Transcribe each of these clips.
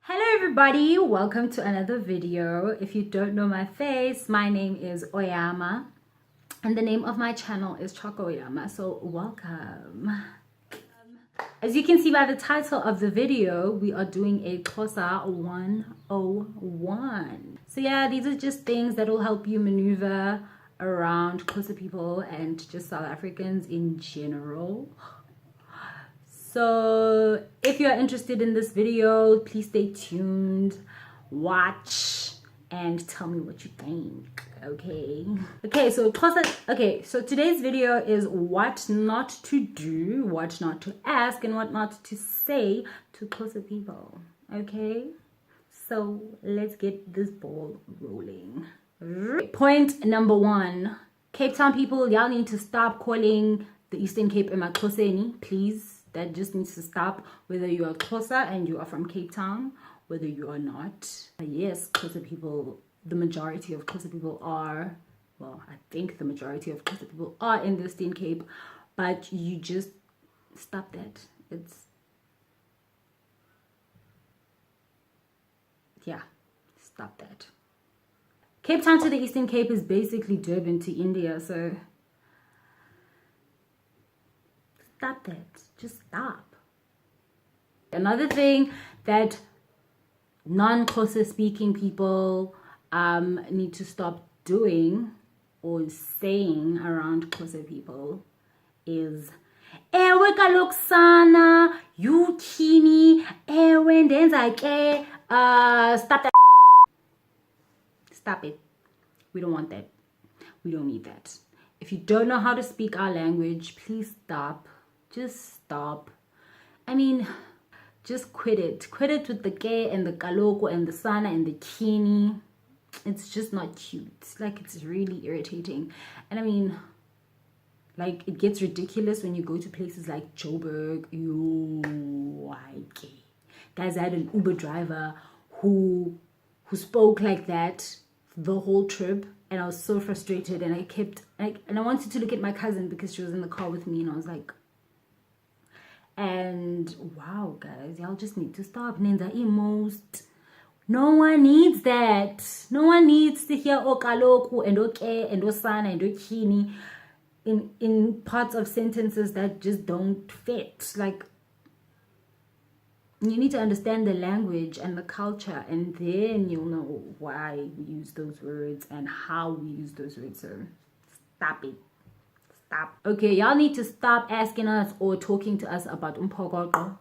Hello everybody, welcome to another video. If you don't know my face, my name is Oyama and the name of my channel is Oyama, so welcome. As you can see by the title of the video, we are doing a Xhosa 101. So yeah, these are just things that will help you maneuver around Xhosa people and just South Africans in general. So if you're interested in this video, please stay tuned, watch, and tell me what you think. So today's video is what not to do, what not to ask, and what not to say to Xhosa people. Okay, so let's get this ball rolling. Point number one: Cape Town people, y'all need to stop calling the Eastern Cape Xhoseni, please. That just needs to stop, whether you are Xhosa and you are from Cape Town, whether you are not. Yes, Xhosa people, the majority of Xhosa people are, well, I think the majority of Xhosa people are in the Eastern Cape, but you just stop that. Stop that. Cape Town to the Eastern Cape is basically Durban to India, so stop that. Just stop. Another thing that non-Xhosa speaking people need to stop doing or saying around Xhosa people is ewe kaloku sana, yuthini, ewe ndenza ke, stop that. Stop it. We don't want that. We don't need that. If you don't know how to speak our language, please stop. Just stop. I mean, just quit it. Quit it with the ke and the kaloko and the sana and the kini. It's just not cute. Like, it's really irritating. And I mean, like, it gets ridiculous when you go to places like Joburg. Guys, I had an Uber driver who spoke like that the whole trip, and I was so frustrated, and I wanted to look at my cousin because she was in the car with me, and I was like, and wow, guys, y'all just need to stop. Nenza most. No one needs that. No one needs to hear okaloku and oke and osana and okini in parts of sentences that just don't fit. Like, you need to understand the language and the culture, and then you'll know why we use those words and how we use those words. So stop it. Stop. Okay, y'all need to stop asking us or talking to us about umphokoqo.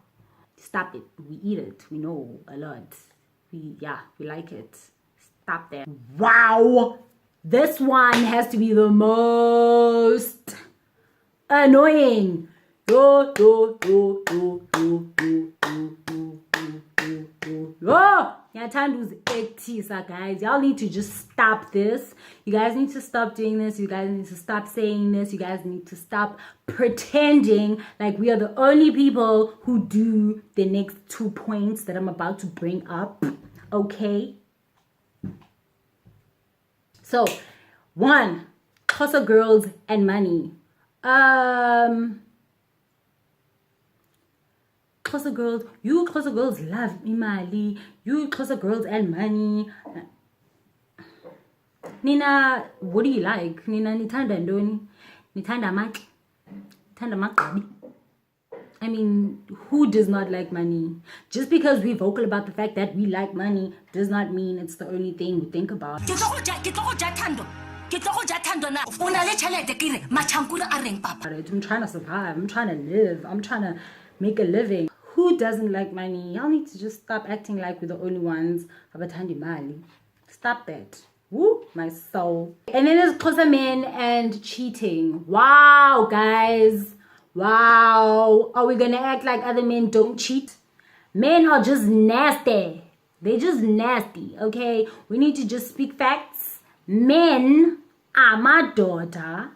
Stop it. We eat it. We know a lot. We like it. Stop that. Wow! This one has to be the most annoying. Oh! Guys, y'all need to just stop this. You guys need to stop doing this. You guys need to stop saying this. You guys need to stop pretending like we are the only people who do the next 2 points that I'm about to bring up. Okay? So, 1, Xhosa girls and money. Xhosa girls, you Xhosa girls love imali. You Xhosa girls and money. Nina, what do you like? Nina, nithanda ndoni? Nithanda amaqi? Nithanda amagqabi? I mean, who does not like money? Just because we're vocal about the fact that we like money does not mean it's the only thing we think about. I'm trying to survive. I'm trying to live. I'm trying to make a living. Who doesn't like money? Y'all need to just stop acting like we're the only ones. Stop that. Woo, my soul. And then there's Xhosa men and cheating. Wow, guys. Wow. Are we gonna act like other men don't cheat? Men are just nasty. They're just nasty, okay? We need to just speak facts. Men are my daughter.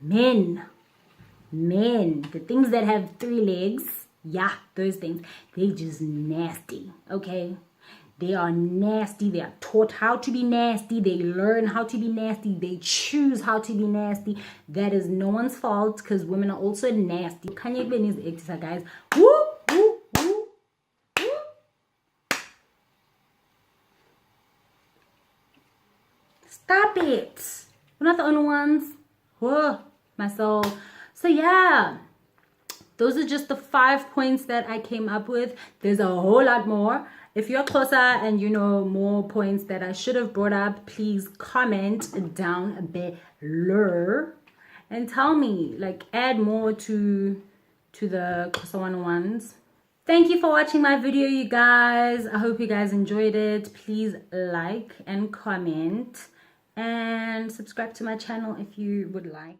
Men, the things that have 3 legs, those things, they just nasty, okay? They are nasty. They are taught how to be nasty. They learn how to be nasty. They choose how to be nasty. That is no one's fault, because women are also nasty. Kanye needs the exercise, guys. Woo, woo, woo, woo. Stop it. We're not the only ones. Whoa, my soul. So yeah, those are just the 5 points that I came up with. There's a whole lot more. If you're Xhosa and you know more points that I should have brought up, please comment down below and tell me, like, add more to the Xhosa 101s. Thank you for watching my video, you guys. I hope you guys enjoyed it. Please like and comment and subscribe to my channel if you would like.